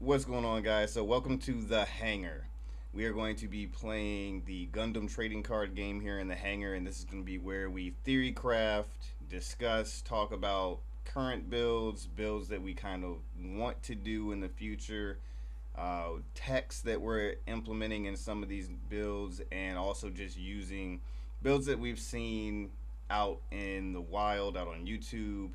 What's going on, guys? So, welcome to the Hangar. We are going to be playing the Gundam trading card game here in the Hangar, and this is going to be where we theory craft, discuss, talk about current builds, builds that we kind of want to do in the future, text that we're implementing in some of these builds, and also just using builds that we've seen out in the wild, out on YouTube,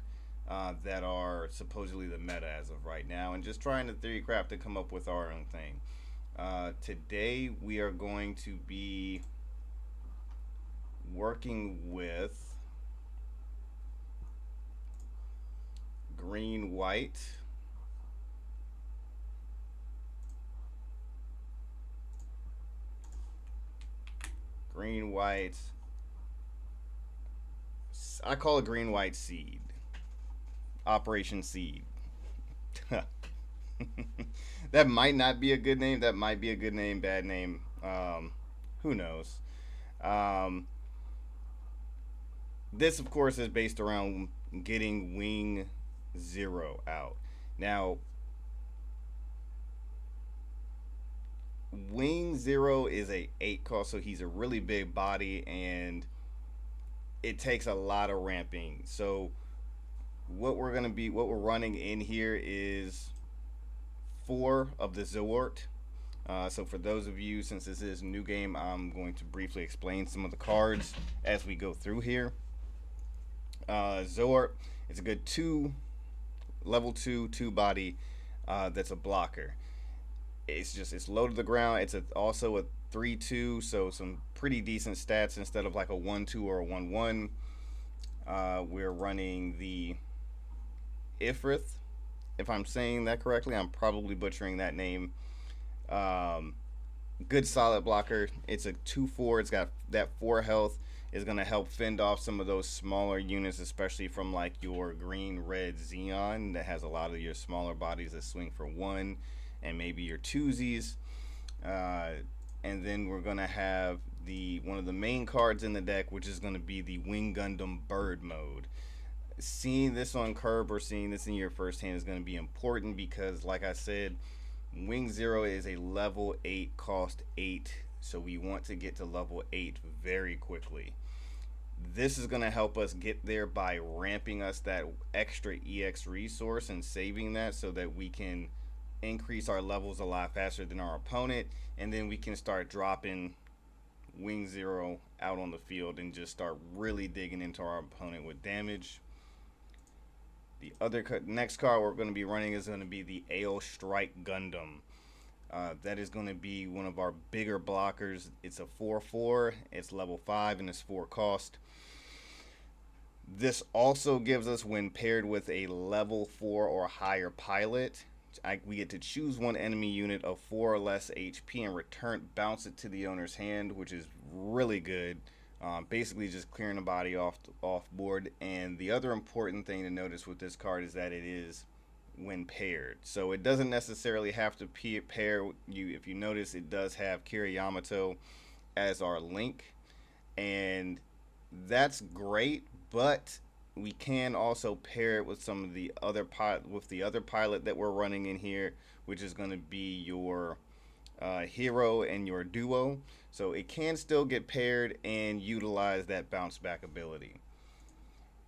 that are supposedly the meta as of right now, and just trying to theory craft to come up with our own thing. Today we are going to be working with green white, green white. I call it green white seed. Operation Seed. That might not be a good name. That might be a good name, bad name. Who knows? Um, this, of course, is based around getting Wing Zero out. Now, Wing Zero is a 8 cost, so he's a really big body, and it takes a lot of ramping. So, what we're running in here is 4 of the Zort. So for those of you, since this is a new game, I'm going to briefly explain some of the cards as we go through here. Zort, it's a good level 2 body, that's a blocker. It's low to the ground. Also a 3/2, so some pretty decent stats instead of like a 1/2 or a 1/1. We're running the Ifrith. If I'm saying that correctly, I'm probably butchering that name. Um, Good solid blocker. It's a 2/4. It's got that 4 health. Is going to help fend off some of those smaller units, especially from like your green red Xeon that has a lot of your smaller bodies that swing for 1, and maybe your twosies. Uh, and then we're going to have the one of the main cards in the deck, which is going to be the Wing Gundam Bird mode. Seeing this on curb or seeing this in your first hand is going to be important because, like I said, Wing Zero is a level 8 cost 8, so we want to get to level 8 very quickly. This is going to help us get there by ramping us that extra EX resource and saving that so that we can increase our levels a lot faster than our opponent, and then we can start dropping Wing Zero out on the field and just start really digging into our opponent with damage. The next card we're going to be running is going to be the Ale Strike Gundam. That is going to be one of our bigger blockers. It's a 4/4. It's level 5 and it's 4 cost. This also gives us, when paired with a level 4 or higher pilot, we get to choose one enemy unit of 4 or less HP and bounce it to the owner's hand, which is really good. Basically just clearing the body off board. And the other important thing to notice with this card is that it is when paired, so it doesn't necessarily have to pair you. If you notice, it does have Kira Yamato as our link, and that's great, but we can also pair it with some of the other pilot that we're running in here, which is going to be your hero and your duo, so it can still get paired and utilize that bounce back ability.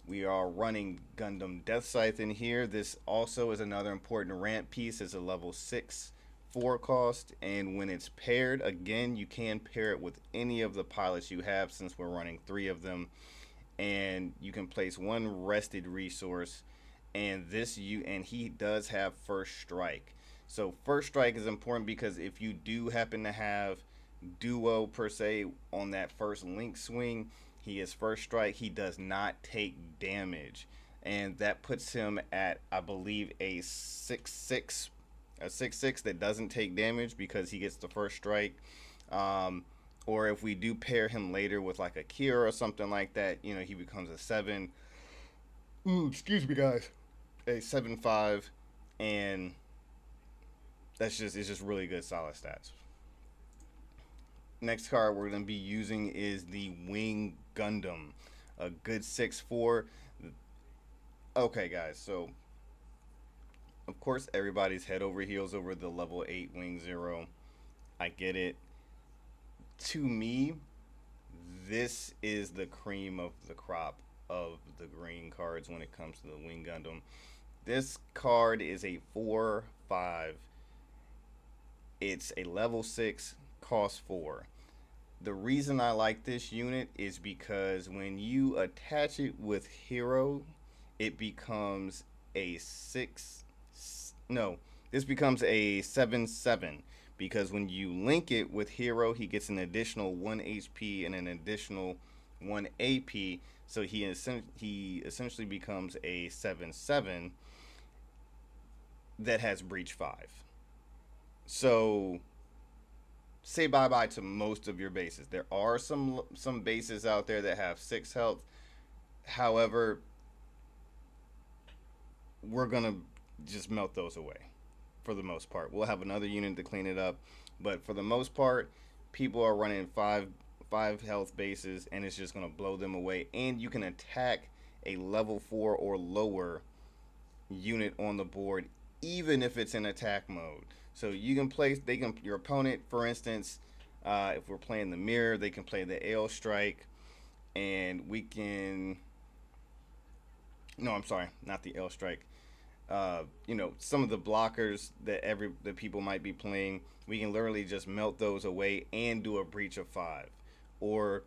We are running Gundam Death Scythe in here. This also is another important ramp piece. It's a level 6 4 cost, and when it's paired, again, you can pair it with any of the pilots you have, since we're running 3 of them, and you can place 1 rested resource, and he does have first strike. So first strike is important because if you do happen to have duo per se on that first link swing, he is first strike. He does not take damage, and that puts him at, I believe, a 6/6, that doesn't take damage because he gets the first strike. Or if we do pair him later with like a Kira or something like that, he becomes a 7. Excuse me, guys. A 7/5, and it's just really good solid stats. Next card we're going to be using is the Wing Gundam, a good 6/4. Okay, guys, so Of course, everybody's head over heels over the level 8 Wing Zero. I get it. To me, this is the cream of the crop of the green cards when it comes to the Wing Gundam. This card is a 4/5. It's a level 6, cost 4. The reason I like this unit is because when you attach it with Hero, it becomes a 6. No, this becomes a 7/7 because when you link it with Hero, he gets an additional 1 HP and an additional 1 AP. So he essentially becomes a 7/7 that has Breach 5. So say bye bye to most of your bases. There are some bases out there that have 6 health. However, we're gonna just melt those away for the most part. We'll have another unit to clean it up, but for the most part, people are running five health bases, and it's just gonna blow them away. And you can attack a level 4 or lower unit on the board, even if it's in attack mode. So you can place your opponent, for instance, if we're playing the mirror, they can play the Ale Strike, and we can. No, I'm sorry, not the Ale Strike. Some of the blockers that people might be playing, we can literally just melt those away and do a breach of 5, or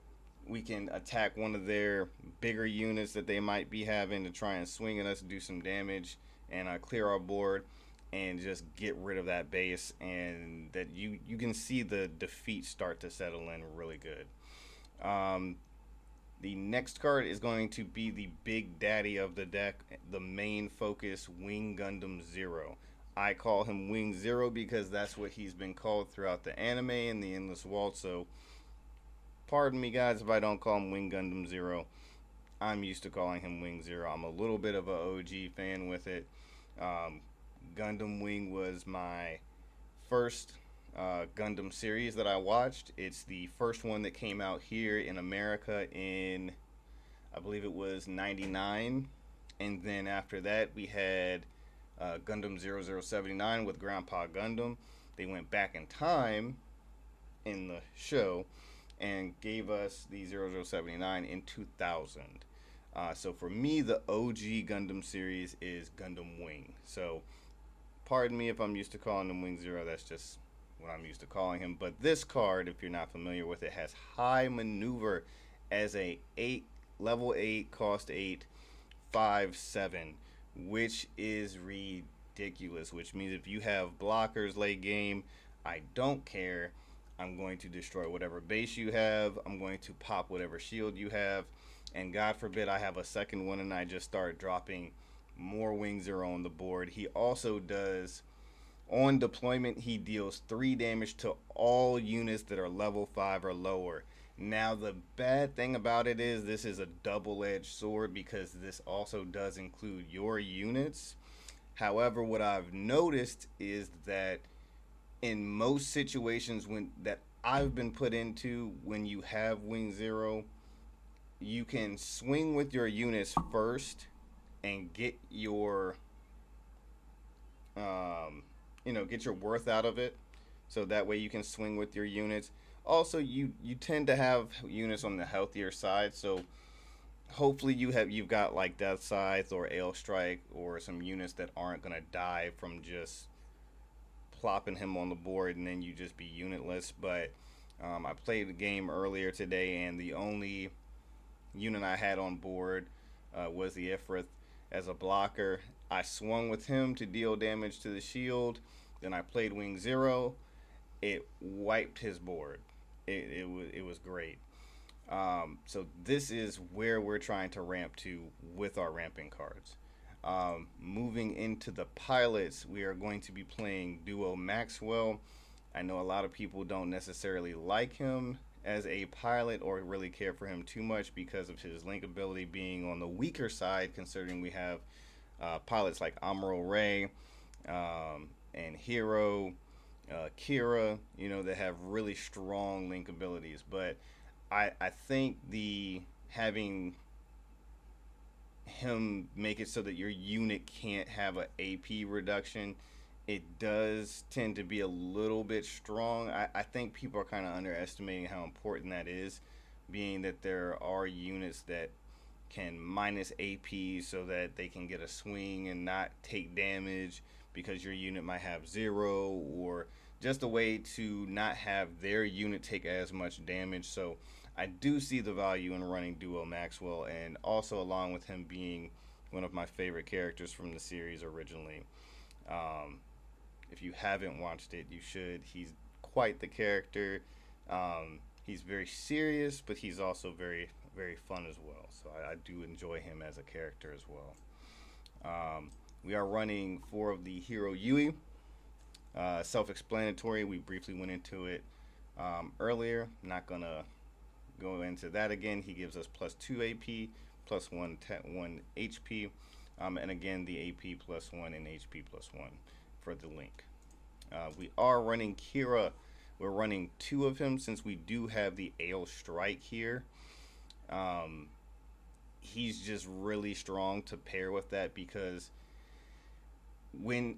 we can attack one of their bigger units that they might be having to try and swing at us, do some damage, and clear our board, and just get rid of that base, and that you can see the defeat start to settle in really good. The next card is going to be the big daddy of the deck, the main focus, Wing Gundam Zero. I call him Wing Zero because that's what he's been called throughout the anime and the Endless Waltz. So, pardon me, guys, if I don't call him Wing Gundam Zero. I'm used to calling him Wing Zero. I'm a little bit of a OG fan with it. Gundam Wing was my first Gundam series that I watched. It's the first one that came out here in America in, I believe it was 99. And then after that, we had Gundam 0079 with Grandpa Gundam. They went back in time in the show and gave us the 0079 in 2000. So for me, the OG Gundam series is Gundam Wing. So pardon me if I'm used to calling him Wing Zero. That's just what I'm used to calling him. But this card, if you're not familiar with it, has high maneuver as a level 8, cost 8, 5/7, which is ridiculous. Which means if you have blockers late game, I don't care. I'm going to destroy whatever base you have. I'm going to pop whatever shield you have. And God forbid I have a second one and I just start dropping more Wing Zero on the board. He also does, on deployment, he deals 3 damage to all units that are level 5 or lower. Now, the bad thing about it is this is a double-edged sword because this also does include your units. However, what I've noticed is that in most situations that I've been put into, when you have Wing Zero, you can swing with your units first and get your get your worth out of it, so that way you can swing with your units. Also, you tend to have units on the healthier side, so hopefully you've got like Death Scythe or Ale Strike or some units that aren't gonna die from just plopping him on the board and then you just be unitless. But I played the game earlier today, and the only unit I had on board was the Ifrith as a blocker. I swung with him to deal damage to the shield. Then I played Wing Zero. It wiped his board. It was great. So this is where we're trying to ramp to with our ramping cards. Moving into the pilots, we are going to be playing Duo Maxwell. I know a lot of people don't necessarily like him as a pilot or really care for him too much because of his link ability being on the weaker side, considering we have pilots like Amuro Ray and Hero, Kira, that have really strong link abilities. But I think having him make it so that your unit can't have a AP reduction. It does tend to be a little bit strong. I think people are kind of underestimating how important that is, being that there are units that can minus AP so that they can get a swing and not take damage because your unit might have zero, or just a way to not have their unit take as much damage. So I do see the value in running Duo Maxwell, and also along with him being one of my favorite characters from the series originally. Um, if you haven't watched it, you should. He's quite the character. He's very serious, but he's also very, very fun as well. So I do enjoy him as a character as well. We are running four of the Hero Yui. Self-explanatory. We briefly went into it earlier. Not gonna go into that again. He gives us plus 2 AP, plus 1 HP, and again the AP plus 1 and HP plus 1 for the link. We are running Kira. We're running 2 of him since we do have the Ale Strike here. He's just really strong to pair with that, because when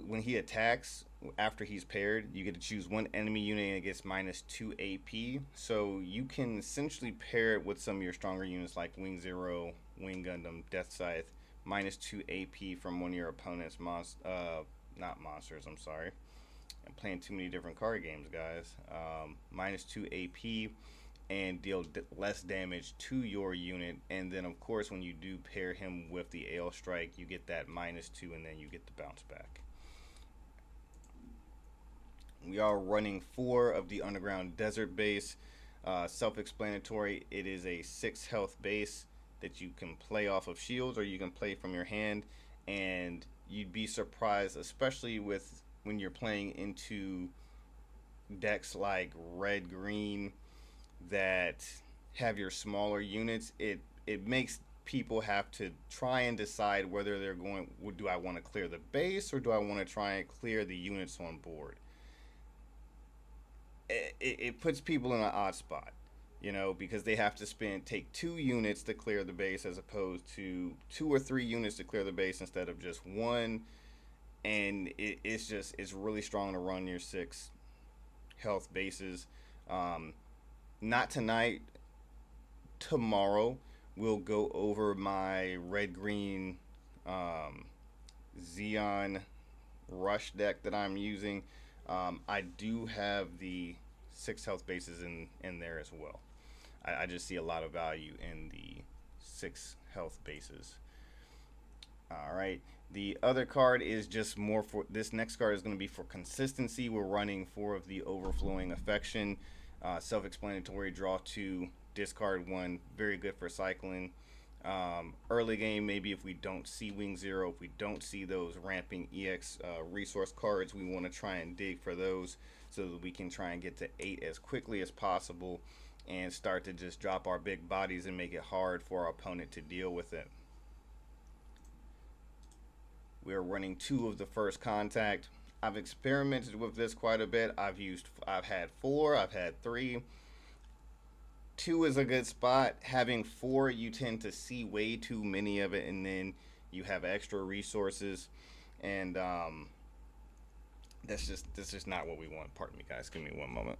when he attacks after he's paired, you get to choose one enemy unit and it gets minus 2 AP. So you can essentially pair it with some of your stronger units like Wing Zero, Wing Gundam, Death Scythe, minus 2 AP from one of your opponent's not monsters. I'm sorry, I'm playing too many different card games, guys. Minus 2 AP and deal less damage to your unit. And then, of course, when you do pair him with the Ale Strike, you get that minus 2, and then you get the bounce back. We are running 4 of the Underground Desert base. Self-explanatory. It is a 6 health base that you can play off of shields, or you can play from your hand. And you'd be surprised, especially with when you're playing into decks like red green that have your smaller units. It makes people have to try and decide whether they're going, do I want to clear the base or do I want to try and clear the units on board. It puts people in an odd spot, because they have to take 2 units to clear the base, as opposed to 2 or 3 units to clear the base instead of just 1. And it's really strong to run your 6 health bases. Not tonight. Tomorrow we'll go over my red green Xeon Rush deck that I'm using. I do have the 6 health bases in there as well. I just see a lot of value in the 6 health bases. All right. The other card is just more for, this next card is going to be for consistency. We're running 4 of the Overflowing Affection. Self-explanatory. Draw 2, discard 1. Very good for cycling. Early game, maybe if we don't see Wing Zero, if we don't see those ramping EX resource cards, we want to try and dig for those so that we can try and get to 8 as quickly as possible and start to just drop our big bodies and make it hard for our opponent to deal with it. We're running 2 of the First Contact. I've experimented with this quite a bit. I've had 4, I've had 3. 2 is a good spot. Having 4, you tend to see way too many of it, and then you have extra resources, and that's just not what we want. Pardon me, guys. Give me one moment.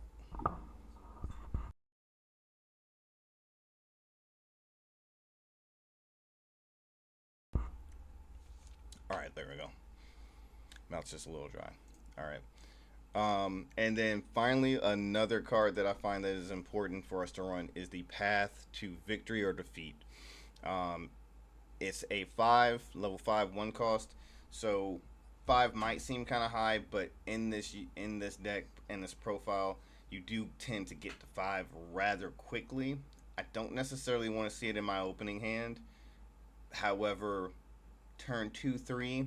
All right, there we go. Mouth's just a little dry. All right. And then finally, another card that I find that is important for us to run is the Path to Victory or Defeat. It's a level 5 1 cost. So 5 might seem kind of high, but in this deck, in this profile, you do tend to get to 5 rather quickly. I don't necessarily want to see it in my opening hand. However, turn 2, 3,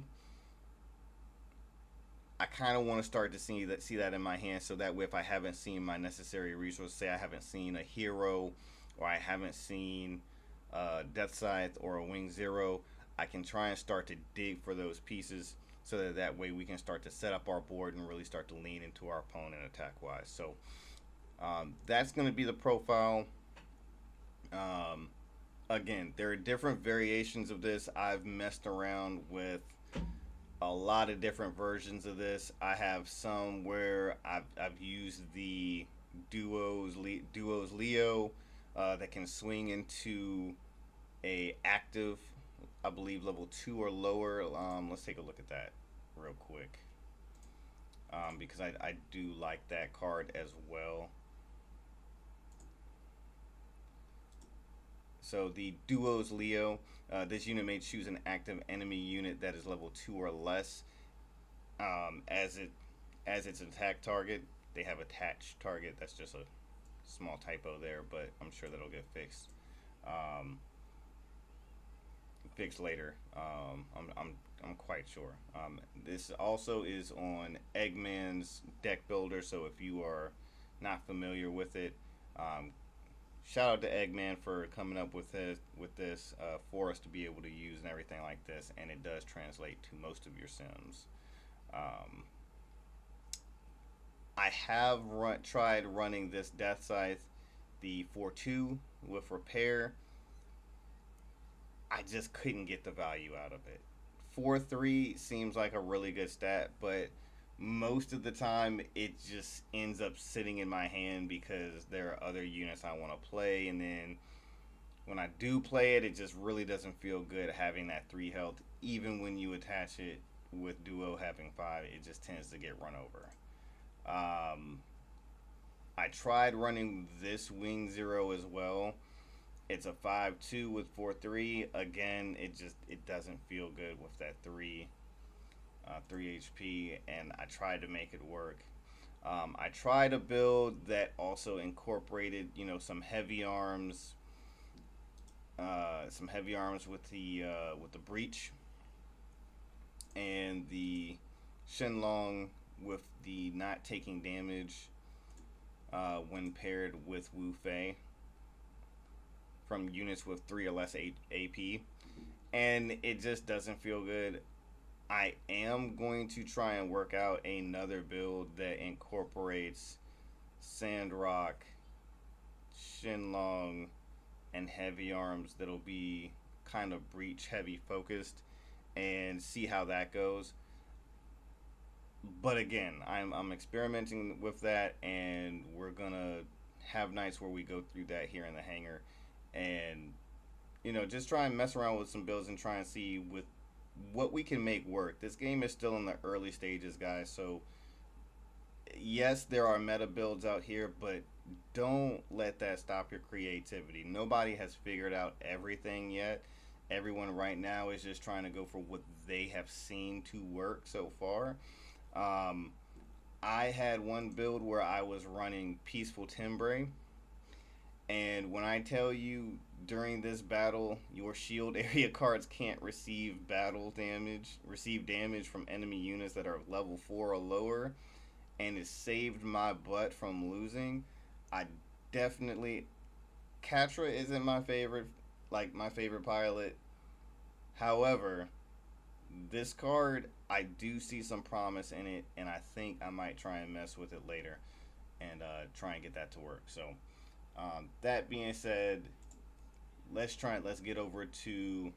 I kind of want to start to see that in my hand, so that way if I haven't seen my necessary resources, say I haven't seen a hero, or I haven't seen Death Scythe or a Wing Zero, I can try and start to dig for those pieces, so that way we can start to set up our board and really start to lean into our opponent attack wise. So that's going to be the profile. Again, there are different variations of this. I've messed around with a lot of different versions of this. I have some where I've used the duos Leo that can swing into a active, I believe level 2 or lower. Let's take a look at that real quick, because I do like that card as well. So the Duos Leo, this unit may choose an active enemy unit that is level 2 or less as its attack target. They have attached target. That's just a small typo there, but I'm sure that'll get fixed. Um, Fixed later. I'm quite sure. This also is on Eggman's deck builder, so if you are not familiar with it, um, shout out to Eggman for coming up with this for us to be able to use and everything like this, and it does translate to most of your sims. Um, I have tried running this Death Scythe, the 4-2 with repair. I just couldn't get the value out of it. 4-3 seems like a really good stat, but most of the time it just ends up sitting in my hand because there are other units I want to play, and then when I do play it, it just really doesn't feel good having that 3 health. Even when you attach it with duo having 5, it just tends to get run over. I tried running this Wing Zero as well. It's a 5-2 with 4-3. Again, it doesn't feel good with that 3 HP, and I tried to make it work. I tried a build that also incorporated, some heavy arms, with the breach and the Shenlong with the not taking damage when paired with Wu Fei from units with 3 or less AP, and it just doesn't feel good. I am going to try and work out another build that incorporates Sandrock, Shenlong, and heavy arms that'll be kind of breach heavy focused, and see how that goes. But again, I'm experimenting with that, and we're gonna have nights where we go through that here in the hangar, and just try and mess around with some builds and try and see with what we can make work. This game is still in the early stages, guys, so yes, there are meta builds out here, but don't let that stop your creativity. Nobody has figured out everything yet. Everyone right now is just trying to go for what they have seen to work so far. um, I had one build where I was running Peaceful Timbre, and when I tell you during this battle, your shield area cards can't receive damage from enemy units that are level 4 or lower, and it saved my butt from losing. I definitely, Katra isn't my favorite pilot. However, this card, I do see some promise in it, and I think I might try and mess with it later and try and get that to work. So, that being said, let's get over to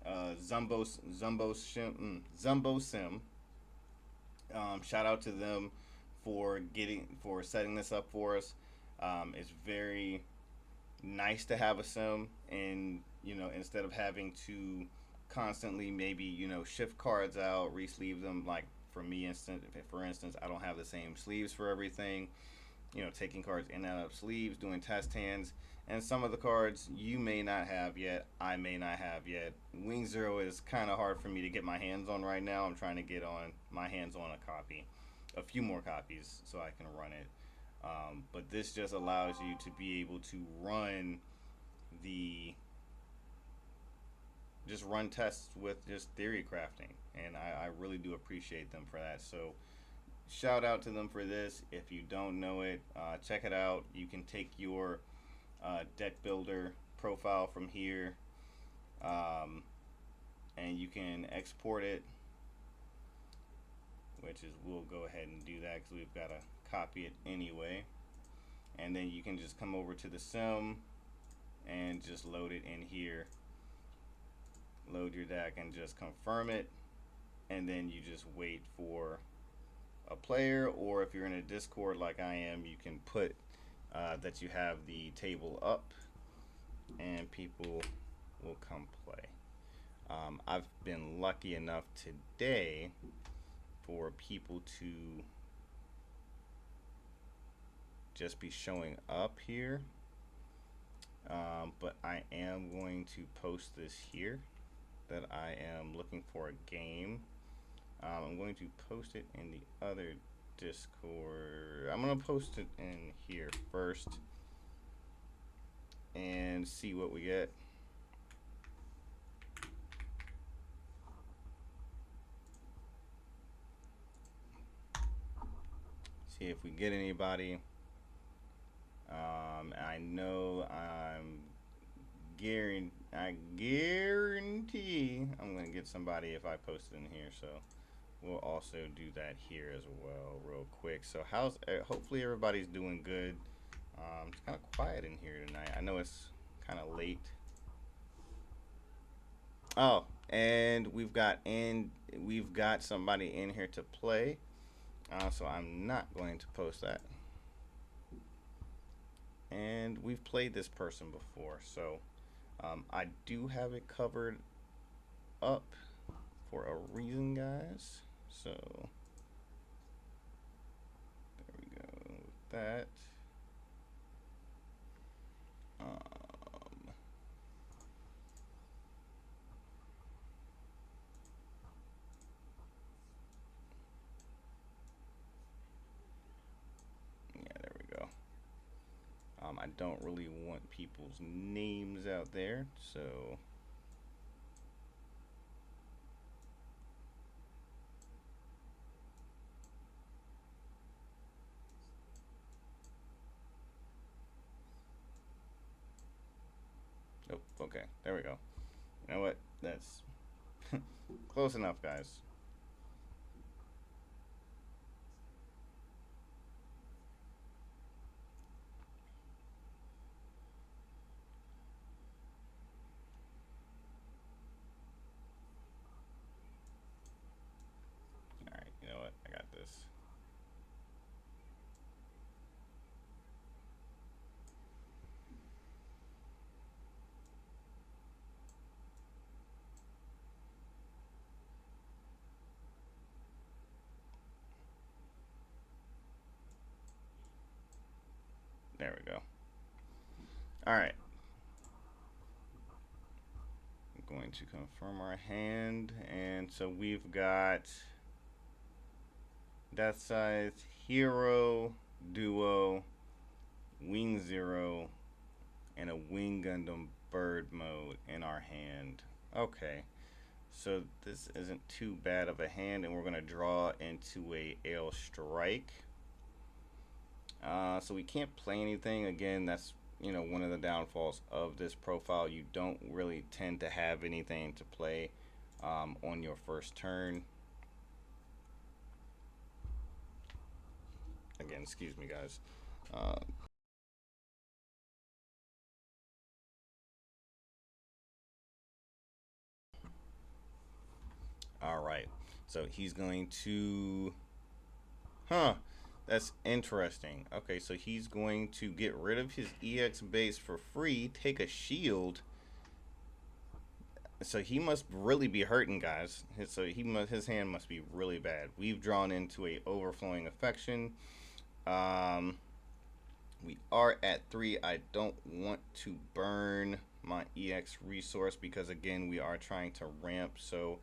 Zumbo Sim. Shout out to them for setting this up for us. It's very nice to have a sim, and instead of having to constantly maybe shift cards out, re-sleeve them. Like for instance, I don't have the same sleeves for everything. Taking cards in and out of sleeves, doing test hands, and some of the cards you may not have yet, I may not have yet. Wing Zero is kind of hard for me to get my hands on right now. I'm trying to get my hands on a few more copies, so I can run it. But this just allows you to be able to run tests with just theory crafting, and I really do appreciate them for that. So shout out to them for this. If you don't know it, check it out. You can take your deck builder profile from here, and you can export it, we'll go ahead and do that because we've got to copy it anyway. And then you can just come over to the sim and just load it in here. Load your deck and just confirm it, and then you just wait for a player, or if you're in a Discord like I am, you can put that you have the table up and people will come play. I've been lucky enough today for people to just be showing up here, but I am going to post this here that I am looking for a game. I'm going to post it in the other Discord. I'm going to post it in here first and see what we get. See if we get anybody. I know I guarantee I'm going to get somebody if I post it in here. So we'll also do that here as well real quick. So hopefully everybody's doing good. It's kind of quiet in here tonight. I know it's kind of late. Oh, and we've got somebody in here to play. So I'm not going to post that. And we've played this person before, so I do have it covered up for a reason, guys. So there we go with that. Yeah, there we go. I don't really want people's names out there, so oh, okay, there we go. You know what? That's close enough, guys. All right, you know what? I got this. There we go. All right. I'm going to confirm our hand, and so we've got Death Size, Hero, Duo, Wing Zero, and a Wing Gundam Bird mode in our hand. Okay, so this isn't too bad of a hand, and we're going to draw into a Ale Strike. So we can't play anything. Again, that's one of the downfalls of this profile. You don't really tend to have anything to play on your first turn. Again, excuse me, guys. All right, so he's going to, that's interesting. Okay, so he's going to get rid of his EX base for free, take a shield. So he must really be hurting, guys. His hand must be really bad. We've drawn into a overflowing affection. We are at 3. I don't want to burn my EX resource because again we are trying to ramp. So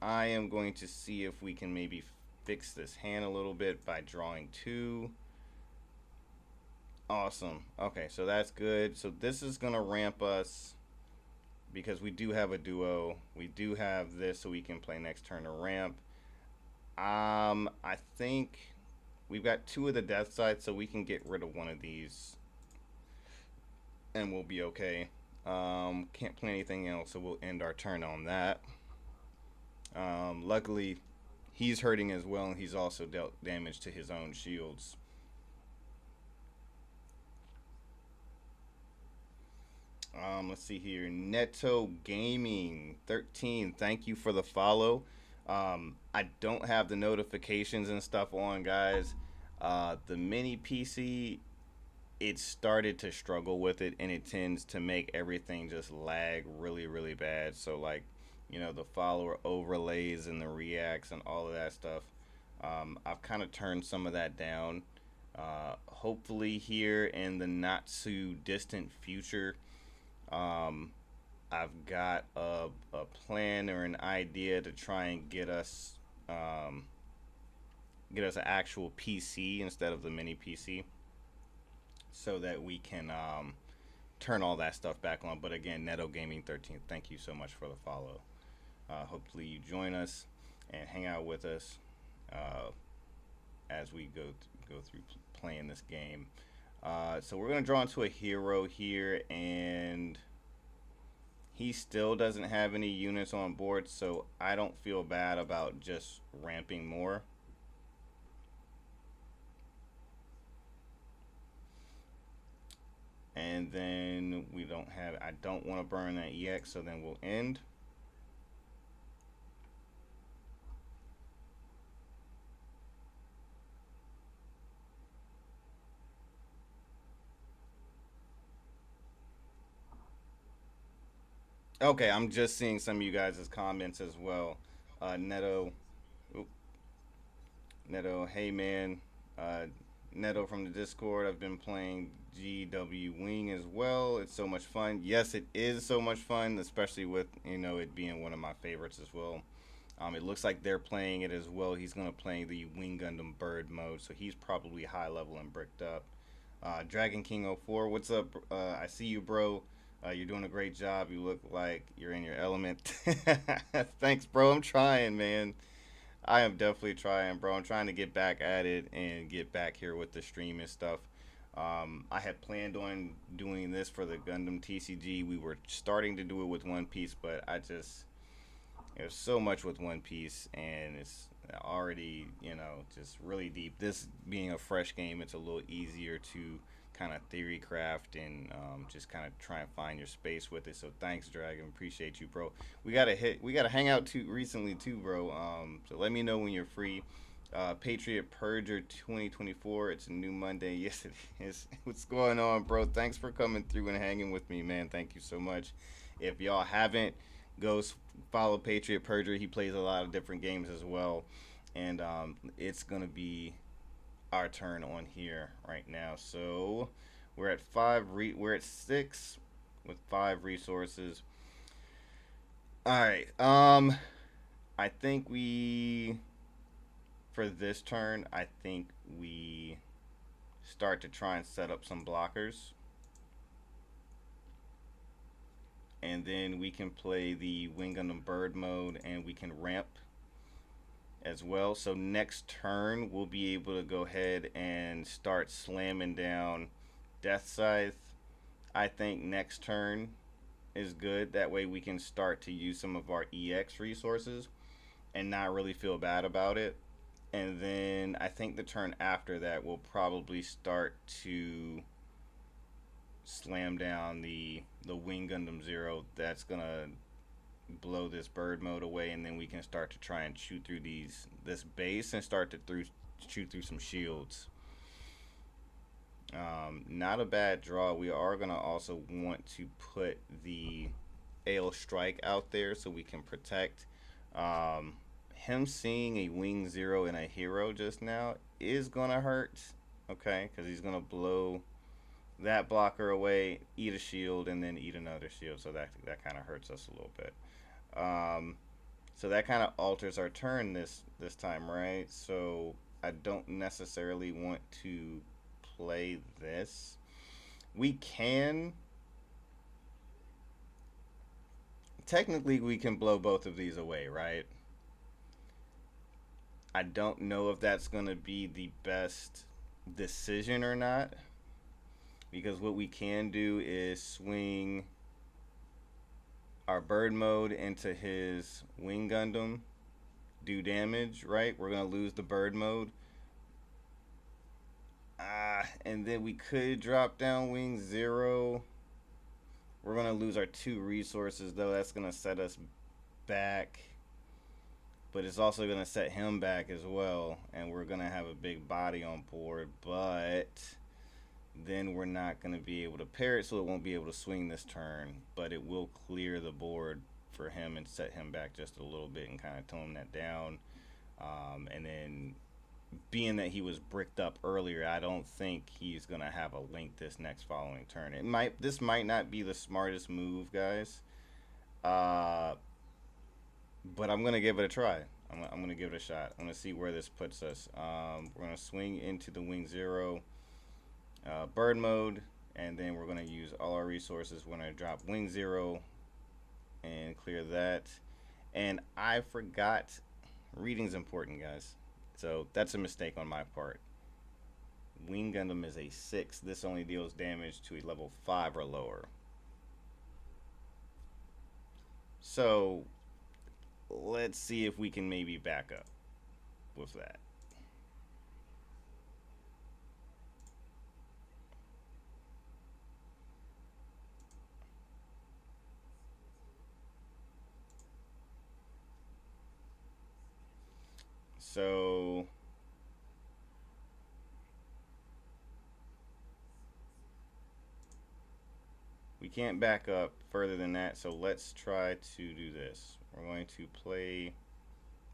I am going to see if we can maybe fix this hand a little bit by drawing 2. Awesome. Okay, so that's good. So this is gonna ramp us because we do have a duo. We do have this, so we can play next turn to ramp. I think we've got 2 of the death sides, so we can get rid of one of these and we'll be okay. Can't play anything else, so we'll end our turn on that. Luckily he's hurting as well, and he's also dealt damage to his own shields. Let's see here. Neto Gaming 13. Thank you for the follow. I don't have the notifications and stuff on, guys. The mini PC, it started to struggle with it, and it tends to make everything just lag really, really bad. So, like, the follower overlays and the reacts and all of that stuff. I've kind of turned some of that down. Hopefully, here in the not too distant future, um, I've got a plan or an idea to try and um, get us an actual PC instead of the mini PC, so that we can turn all that stuff back on. But again, Neto Gaming 13, thank you so much for the follow. Hopefully, you join us and hang out with us uh, as we go through playing this game. So we're gonna draw into a hero here, and he still doesn't have any units on board, so I don't feel bad about just ramping more. And then we don't have, I don't want to burn that EX, so then we'll end. Okay, I'm just seeing some of you guys' comments as well. Neto, oop, Neto, hey man, uh, Neto from the Discord. I've been playing GW Wing as well. It's so much fun. Yes, it is so much fun, especially with it being one of my favorites as well. It looks like they're playing it as well. He's gonna play the Wing Gundam Bird mode, so he's probably high level and bricked up. Dragon King 04, what's up? I see you, bro. You're doing a great job. You look like you're in your element. Thanks, bro. I'm trying, man. I am definitely trying, bro. I'm trying to get back at it and get back here with the stream and stuff. I had planned on doing this for the Gundam TCG. We were starting to do it with One Piece, but there's so much with One Piece, and it's already, just really deep. This being a fresh game, it's a little easier to kind of theory craft and just kind of try and find your space with it. So thanks, Dragon. Appreciate you, bro. We gotta hang out too recently too, bro. So let me know when you're free. Patriot Purger 2024. It's a new Monday. Yes, it is. What's going on, bro? Thanks for coming through and hanging with me, man. Thank you so much. If y'all haven't, go follow Patriot Purger. He plays a lot of different games as well, and it's gonna be our turn on here right now. So we're at we're at 6 with 5 resources. All right. I think for this turn, I think we start to try and set up some blockers, and then we can play the Wing Gundam Bird mode, and we can ramp as well. So next turn, we'll be able to go ahead and start slamming down Death Scythe. I think next turn is good. That way we can start to use some of our EX resources and not really feel bad about it. And then I think the turn after that, we'll probably start to slam down the Wing Gundam Zero. That's gonna blow this bird mode away, and then we can start to try and shoot through this base and start to shoot through some shields. Not a bad draw. We are gonna also want to put the Ale Strike out there so we can protect. Him seeing a Wing Zero and a hero just now is gonna hurt, okay, because he's gonna blow that blocker away, eat a shield, and then eat another shield. So that kind of hurts us a little bit. So that kind of alters our turn this time, right? So I don't necessarily want to play this. We can technically we can blow both of these away, right? I don't know if that's going to be the best decision or not, because what we can do is swing our bird mode into his Wing Gundam, do damage, right? We're going to lose the bird mode. And then we could drop down Wing Zero. We're gonna lose our 2 resources though. That's gonna set us back, but it's also gonna set him back as well. And we're gonna have a big body on board, but then we're not gonna be able to pair it, so it won't be able to swing this turn. But it will clear the board for him and set him back just a little bit and kind of tone that down. And then, being that he was bricked up earlier, I don't think he's gonna have a link this next following turn. This might not be the smartest move, guys. But I'm gonna give it a try. I'm gonna give it a shot. I'm gonna see where this puts us. We're gonna swing into the wing 0, bird mode, and then we're gonna use all our resources. We're gonna drop wing 0 and clear that. And I forgot, reading's important, guys. So that's a mistake on my part. Wing Gundam is a 6. This only deals damage to a level 5 or lower. So let's see if we can maybe back up with that. So we can't back up further than that, so let's try to do this. We're going to play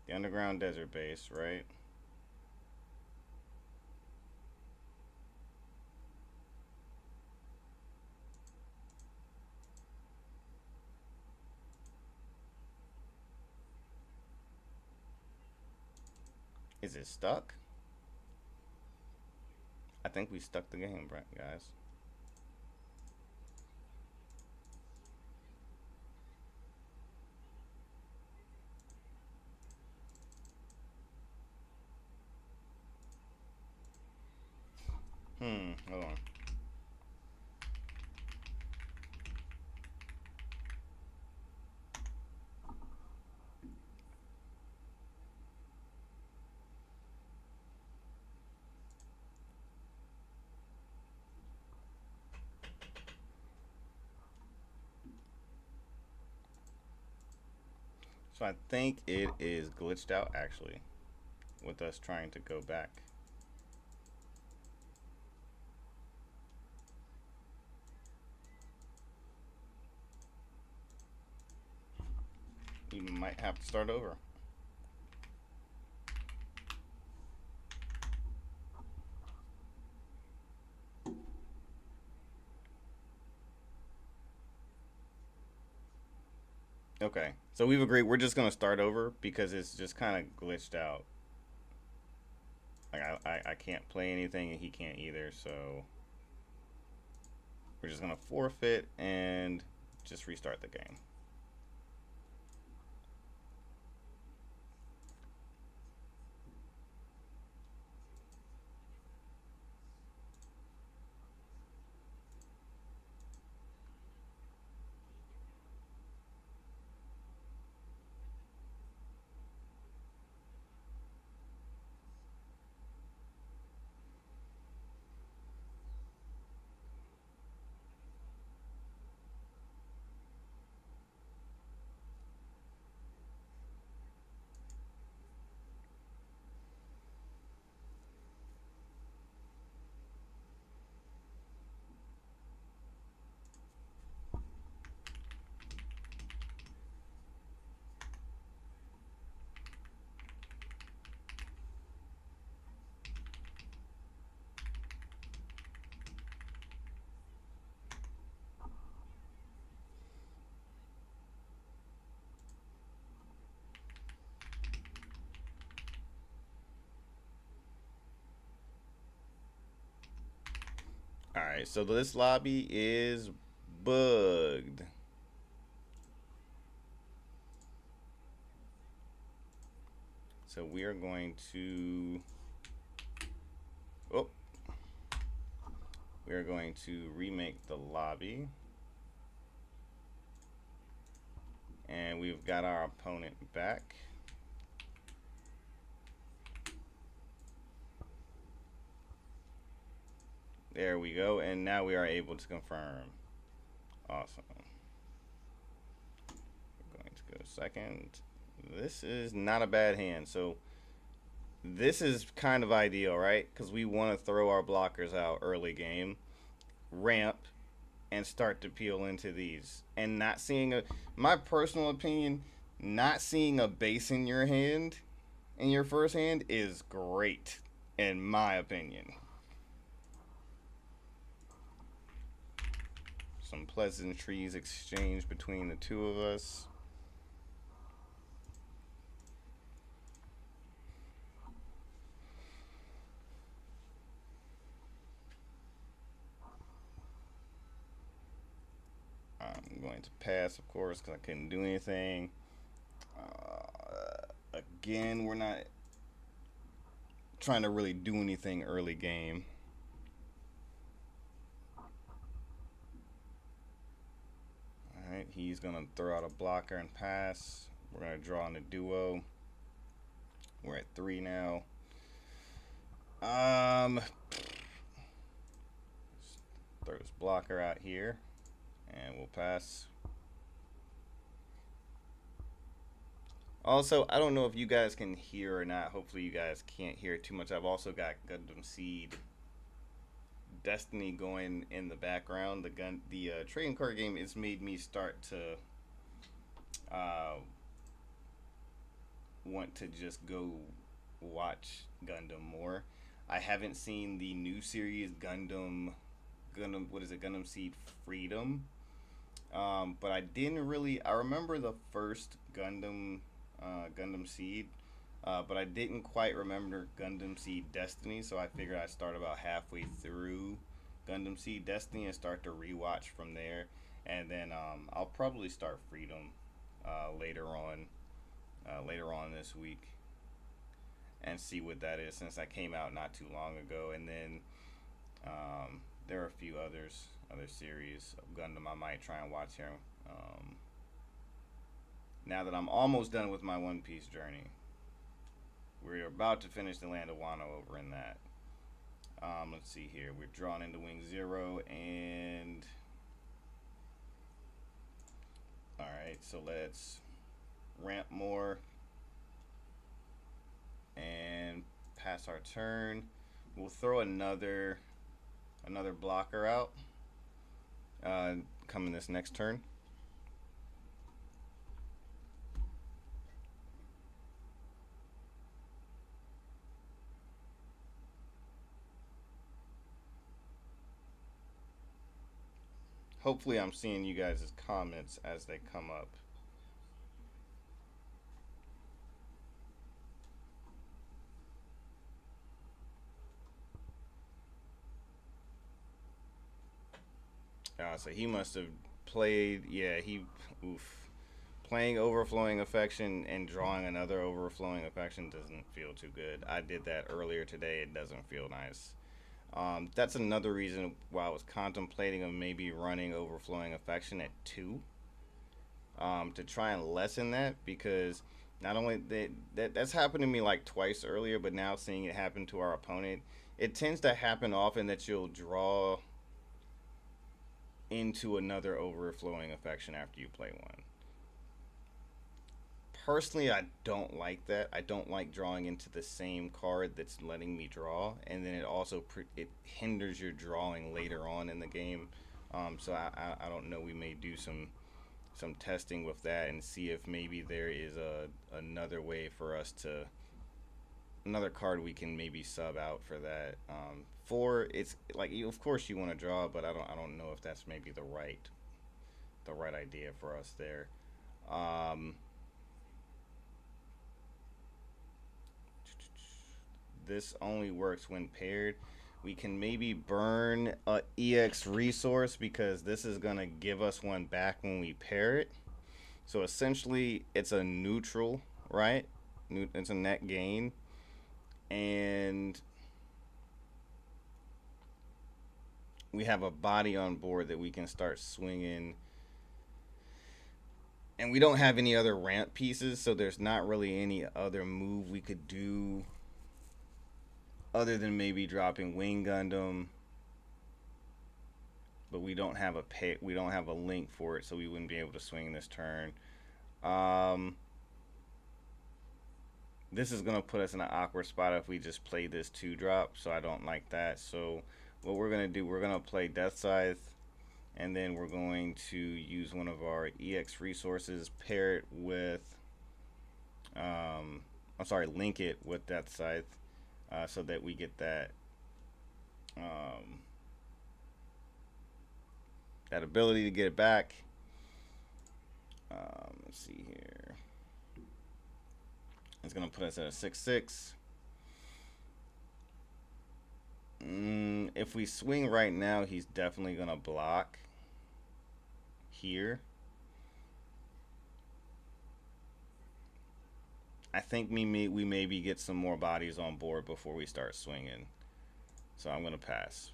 the underground desert base, right? Is it stuck? I think we stuck the game, right, guys? Hold on. So I think it is glitched out, actually, with us trying to go back. We might have to start over. Okay, so we've agreed we're just gonna start over because it's just kind of glitched out. Like I can't play anything and he can't either, so we're just gonna forfeit and just restart the game. Alright, so this lobby is bugged. So we are going to... Oh. We are going to remake the lobby. And we've got our opponent back. There we go, and now we are able to confirm. Awesome. We're going to go second. This is not a bad hand. So this is kind of ideal, right? Because we want to throw our blockers out early game, ramp, and start to peel into these. And not seeing a, my personal opinion, not seeing a base in your hand, in your first hand, is great, in my opinion. Some pleasantries exchanged between the two of us. I'm going to pass, of course, because I couldn't do anything. Again, we're not trying to really do anything early game. Alright, he's going to throw out a blocker and pass. We're going to draw on the duo. We're at 3 now. Throw this blocker out here. And we'll pass. Also, I don't know if you guys can hear or not. Hopefully you guys can't hear too much. I've also got Gundam Seed Destiny going in the background. The trading card game has made me start to want to just go watch Gundam more. I haven't seen the new series Gundam, what is it, Gundam Seed Freedom. But I didn't really, I remember the first Gundam Seed, but I didn't quite remember Gundam Seed Destiny, so I figured I'd start about halfway through Gundam Seed Destiny and start to rewatch from there, and then I'll probably start Freedom later on this week and see what that is, since that came out not too long ago. And then there are a few other series of Gundam I might try and watch here. Now that I'm almost done with my One Piece journey. We're about to finish the Land of Wano over in that. Let's see here. We're drawn into Wing 0 and... Alright, so let's ramp more and pass our turn. We'll throw another blocker out coming this next turn. Hopefully I'm seeing you guys' comments as they come up. So he must have played, yeah, playing Overflowing Affection and drawing another Overflowing Affection doesn't feel too good. I did that earlier today. It doesn't feel nice. That's another reason why I was contemplating of maybe running Overflowing Affection at 2, to try and lessen that, because not only that's happened to me like twice earlier, but now seeing it happen to our opponent, it tends to happen often that you'll draw into another Overflowing Affection after you play one. Personally, I don't like that. I don't like drawing into the same card that's letting me draw, and then it also it hinders your drawing later on in the game. So I don't know. We may do some testing with that and see if maybe there is another way for us to, another card we can maybe sub out for that. It's like, of course you want to draw, but I don't know if that's maybe the right idea for us there. This only works when paired. We can maybe burn a EX resource because this is gonna give us one back when we pair it. So essentially it's a neutral, right? It's a net gain. And we have a body on board that we can start swinging. And we don't have any other ramp pieces, so there's not really any other move we could do other than maybe dropping Wing Gundam but we don't have we don't have a link for it, so we wouldn't be able to swing this turn. Um, this is gonna put us in an awkward spot if we just play this 2-drop, so I don't like that. So what we're gonna do, we're gonna play Death Scythe, and then we're going to use one of our EX resources, pair it with, I'm sorry, link it with Death Scythe, so that we get that that ability to get it back. Let's see here. It's gonna put us at a 6/6. If we swing right now, he's definitely gonna block here. I think we maybe get some more bodies on board before we start swinging. So I'm gonna pass.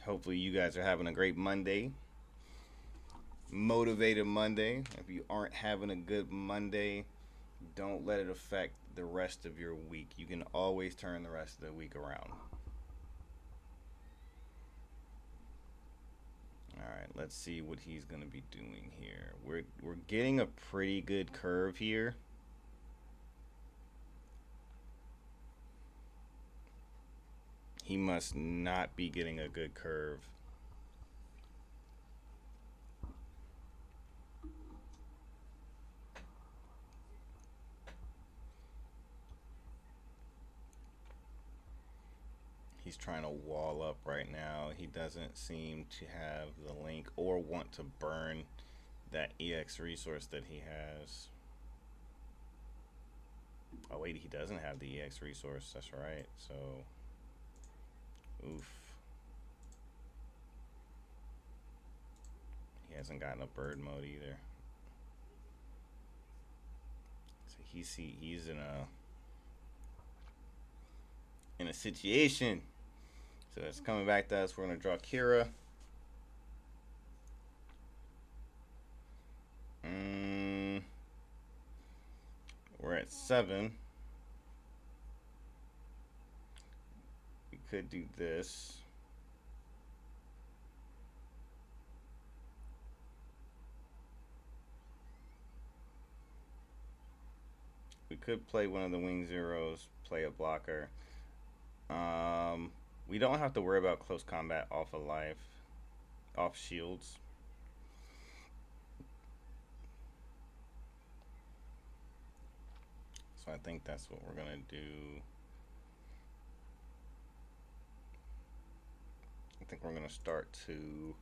Hopefully you guys are having a great Monday. Motivated Monday. If you aren't having a good Monday, don't let it affect the rest of your week. You can always turn the rest of the week around. Alright, let's see what he's going to be doing here. We're getting a pretty good curve here. He must not be getting a good curve. He's trying to wall up right now. He doesn't seem to have the link or want to burn that EX resource that he has. Oh wait, he doesn't have the EX resource. That's right. So, oof. He hasn't gotten a bird mode either. So he's in a situation. So it's coming back to us. We're gonna draw Kira. We're at 7. We could do this. We could play one of the wing zeros, play a blocker. We don't have to worry about close combat off of life, off shields. So I think that's what we're gonna do. I think we're gonna start to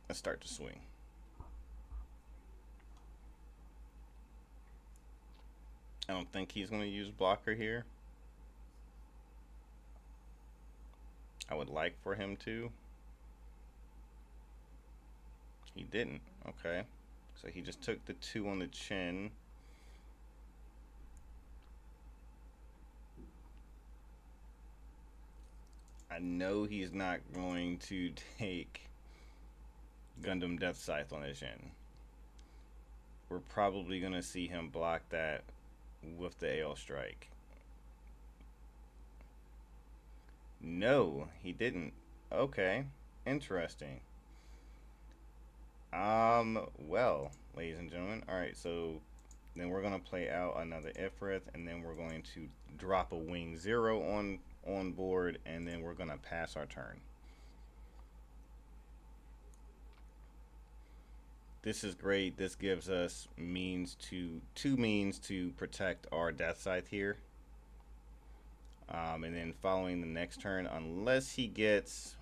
let's start to swing. I don't think he's going to use blocker here. I would like for him to. He didn't. Okay. So he just took the 2 on the chin. I know he's not going to take Gundam Death Scythe on his chin. We're probably going to see him block that with the AL strike. No, he didn't. Okay, interesting. Well, ladies and gentlemen, all right, so then we're gonna play out another Ifrith, and then we're going to drop a wing 0 on board, and then we're gonna pass our turn. This is great. This gives us two means to protect our Death Scythe here. And then following the next turn, unless he gets...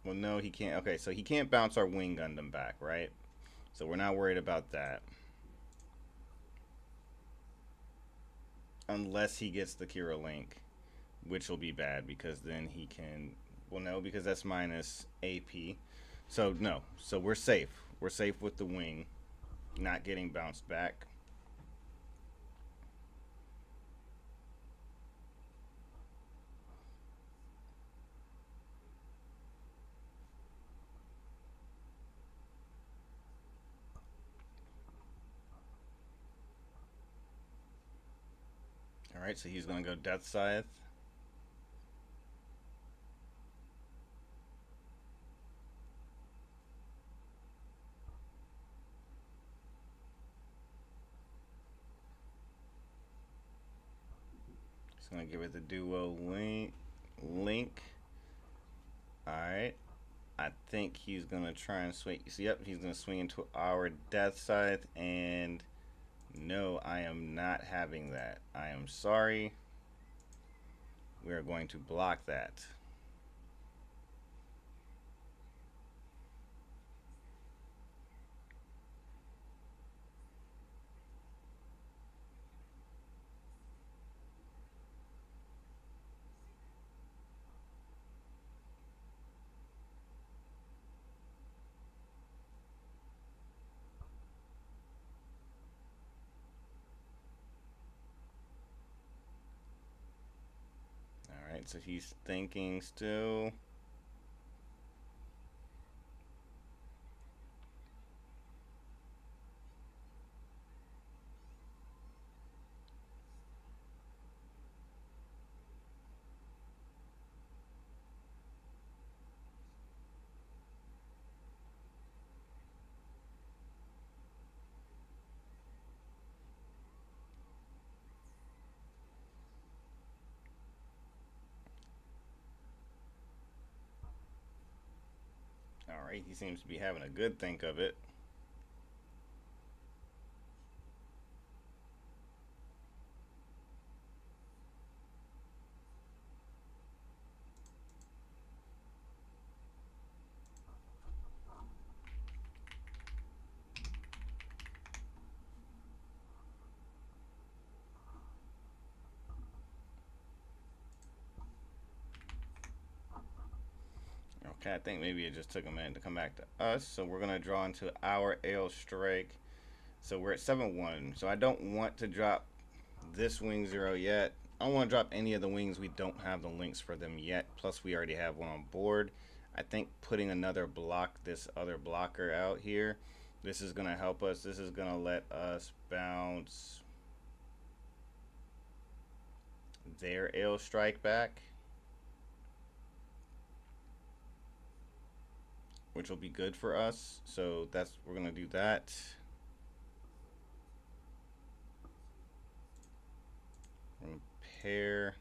Well, no, he can't. Okay, so he can't bounce our Wing Gundam back, right? So we're not worried about that. Unless he gets the Kira Link, which will be bad because then he can... Well, no, because that's minus AP. So, no. So we're safe. We're safe with the wing. not getting bounced back. All right, so he's going to go Death Scythe. He's going to give it the duo link. All right. I think he's going to try and swing. Yep, he's going to swing into our Death Scythe. And no, I am not having that. I am sorry. We are going to block that. All right, so he's thinking still. All right, he seems to be having a good think of it. Okay, I think maybe it just took a minute to come back to us. So we're going to draw into our Ale Strike. So we're at 7-1. So I don't want to drop this wing 0 yet. I don't want to drop any of the wings. We don't have the links for them yet. Plus, we already have one on board. I think putting another block, this other blocker out here, this is going to help us. This is going to let us bounce their Ale Strike back, which will be good for us. So we're going to do that. We're going to pair.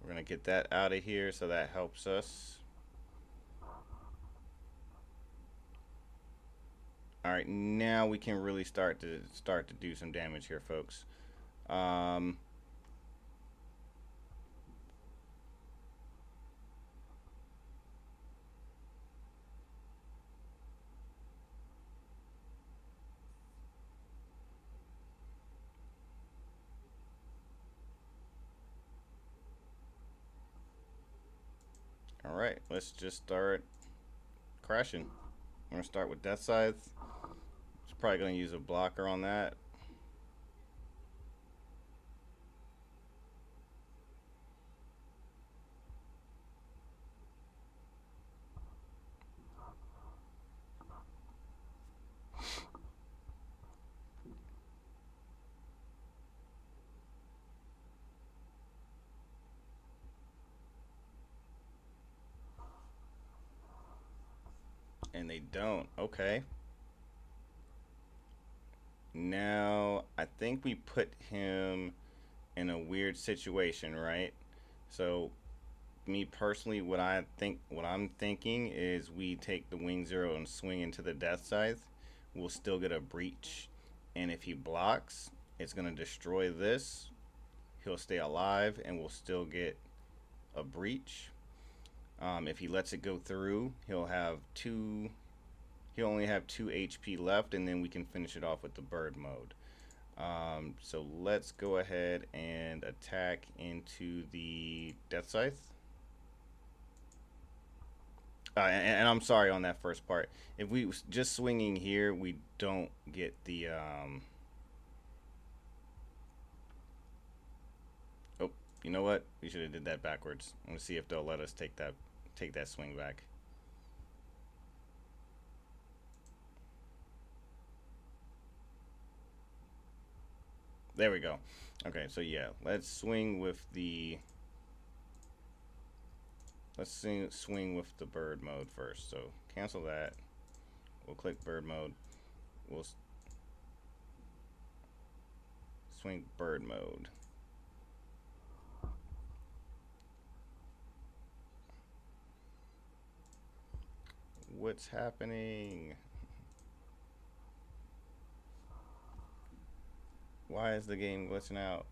We're going to get that out of here, so that helps us. All right, now we can really start to do some damage here, folks. All right, let's just start crashing. I'm gonna start with Death Scythe. It's probably gonna use a blocker on that. And they don't. Okay. Now, I think we put him in a weird situation, right? So, me personally, what I'm thinking is we take the wing 0 and swing into the Death Scythe. We'll still get a breach, and if he blocks, it's gonna destroy this. He'll stay alive, and we'll still get a breach. If he lets it go through, he'll only have 2 HP left, and then we can finish it off with the bird mode. So let's go ahead and attack into the Death Scythe. And I'm sorry on that first part. If we just swinging here, we don't get the. Oh, you know what? We should have did that backwards. I'm gonna see if they'll let us take that swing back. There we go. Okay, so yeah, let's swing with the. Let's swing with the bird mode first. So cancel that. We'll click bird mode. We'll swing bird mode. What's happening? Why is the game glitching out?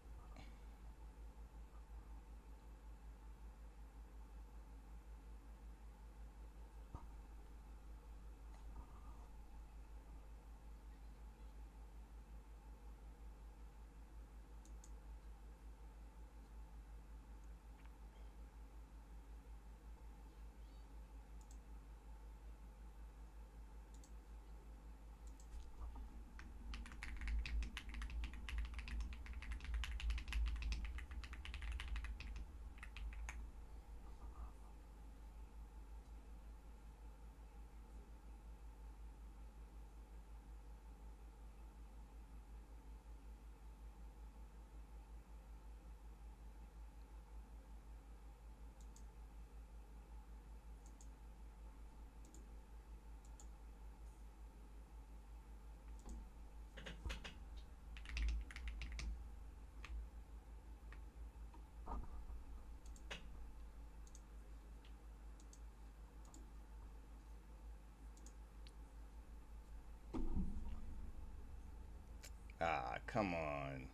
Ah, come on.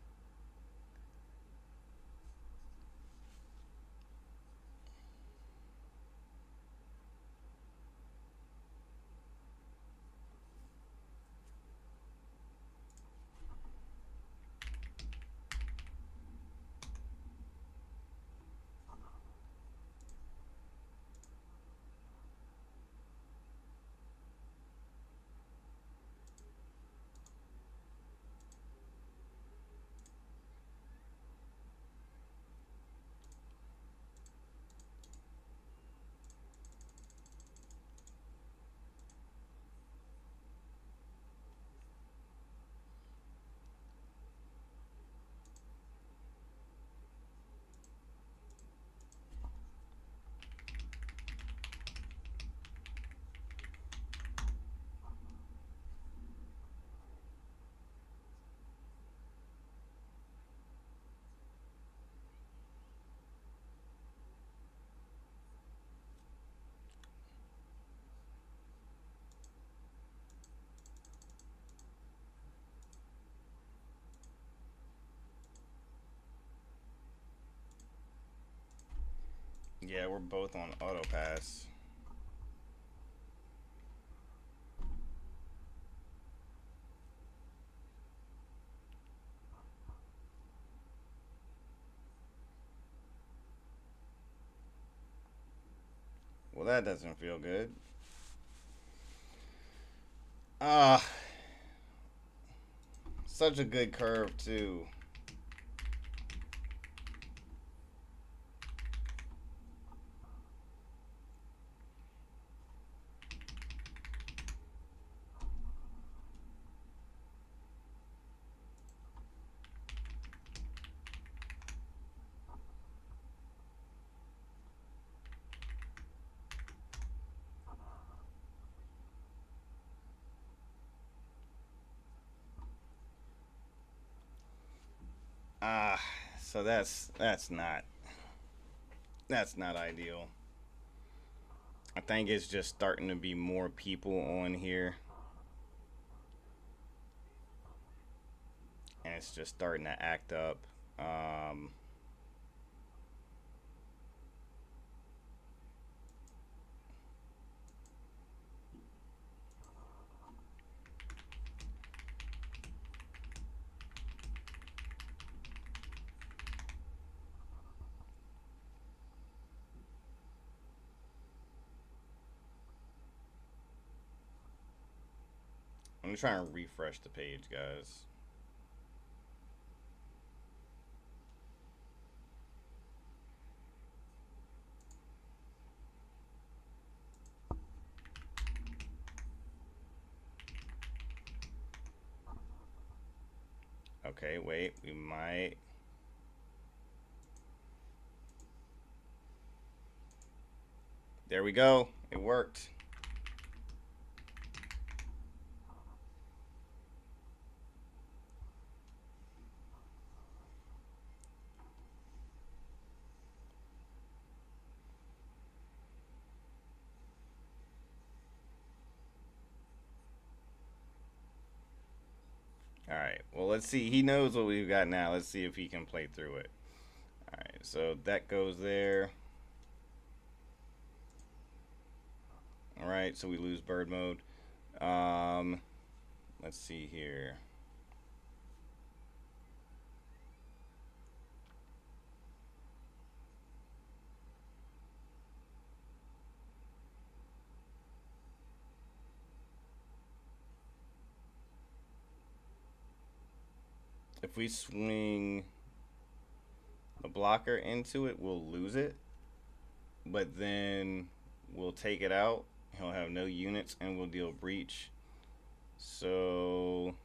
Yeah, we're both on auto pass. Well, that doesn't feel good. Ah, such a good curve too. Ah, so that's not ideal. I think it's just starting to be more people on here, and it's just starting to act up. Um, I'm trying to refresh the page, guys. Okay, wait, we might. There we go. It worked. All right. Well, let's see. He knows what we've got now. Let's see if he can play through it. All right. So that goes there. All right. So we lose bird mode. Let's see here. If we swing the blocker into it, we'll lose it. But then we'll take it out. He'll have no units and we'll deal breach. So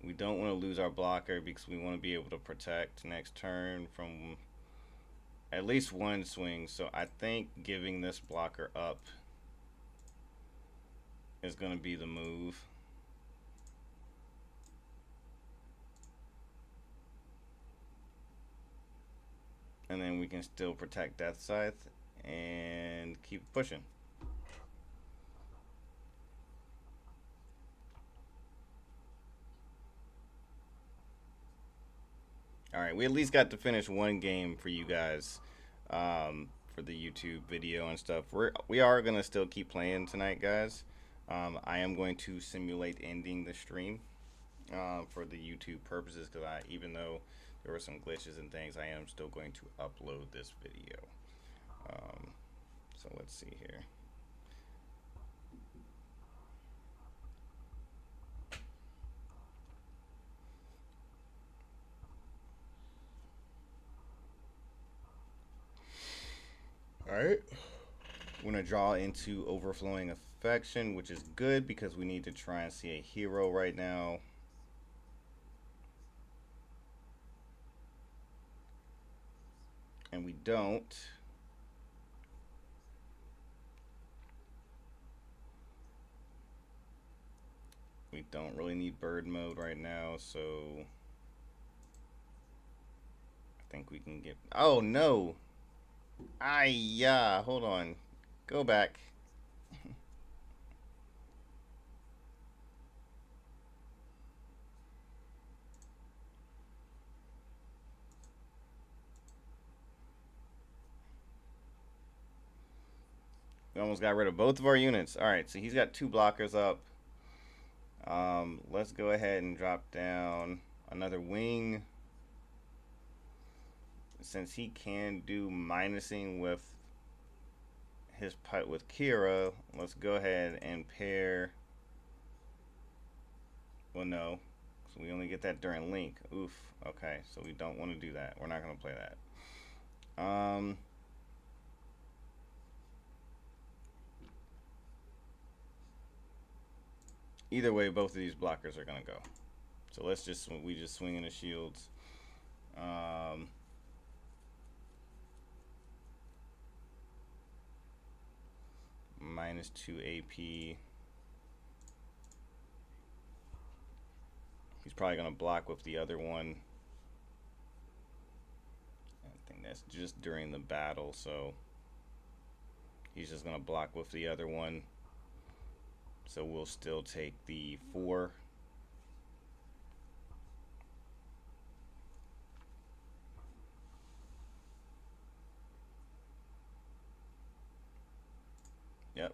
we don't want to lose our blocker because we want to be able to protect next turn from at least one swing. So I think giving this blocker up is going to be the move. And then we can still protect Death Scythe and keep pushing. All right, we at least got to finish one game for you guys, for the YouTube video and stuff. We are gonna still keep playing tonight, guys. I am going to simulate ending the stream for the YouTube purposes, because even though there were some glitches and things, I am still going to upload this video. So let's see here. All right, we're gonna draw into Overflowing Affection, which is good because we need to try and see a hero right now. And we don't. We don't really need bird mode right now, so I think we can get. Oh no! Yeah, hold on. Go back. We almost got rid of both of our units. All right, so he's got 2 blockers up. Let's go ahead and drop down another wing. Since he can do minusing with his putt with Kira, let's go ahead and pair. Well, no. So we only get that during Link. Oof. Okay, so we don't want to do that. We're not going to play that. Either way, both of these blockers are going to go. So let's just, we just swing in the shields. -2 AP. He's probably going to block with the other one. I think that's just during the battle, so he's just going to block with the other one. So we'll still take the 4. Yep.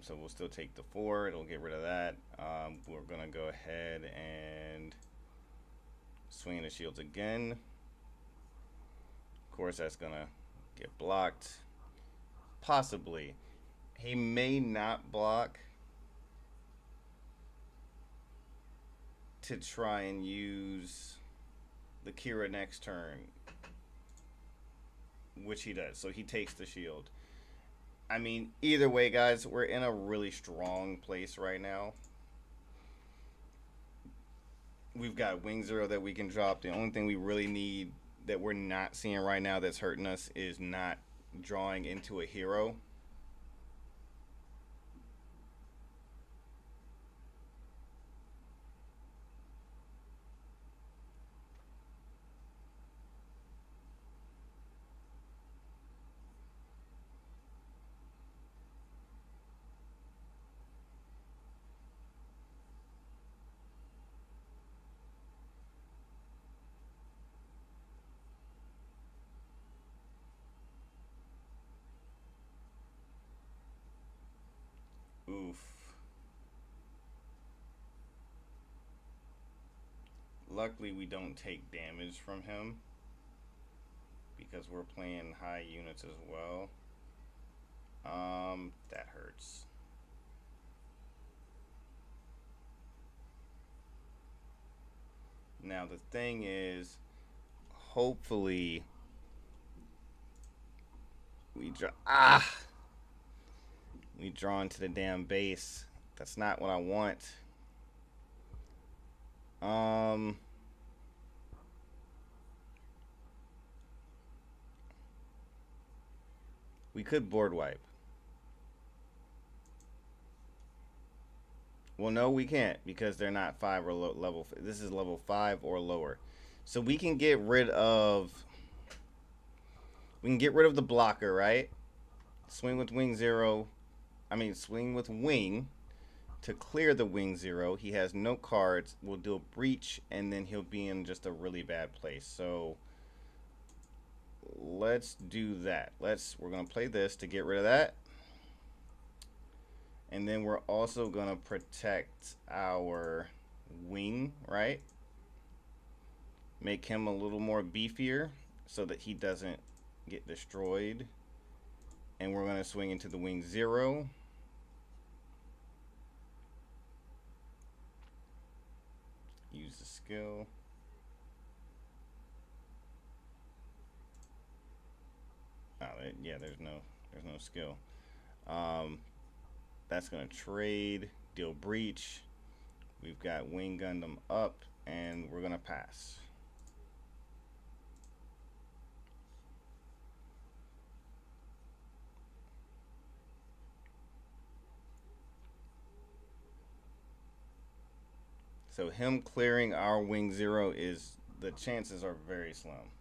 So we'll still take the 4. It'll get rid of that. We're going to go ahead and swing the shields again. Of course, that's going to get blocked. Possibly. He may not block. to try and use the Kira next turn, which he does. So he takes the shield. I mean, either way, guys, we're in a really strong place right now. We've got Wing Zero that we can drop. The only thing we really need that we're not seeing right now that's hurting us is not drawing into a hero. Oof. Luckily, we don't take damage from him because we're playing high units as well. That hurts. Now the thing is, hopefully we draw into the damn base. That's not what I want. We could board wipe. Well, no, we can't because they're not 5 or level. This is level 5 or lower. So we can get rid of. We can get rid of the blocker, right? Swing with Wing Zero. I mean, swing with Wing to clear the Wing Zero. He has no cards. We'll do a breach, and then he'll be in just a really bad place. So let's do that. We're gonna play this to get rid of that. And then we're also going to protect our wing, right? Make him a little more beefier so that he doesn't get destroyed. And we're going to swing into the Wing Zero. Use the skill. Oh, yeah, there's no skill. That's going to trade, deal breach. We've got Wing Gundam up, and we're going to pass. So him clearing our Wing Zero is, the chances are very slim.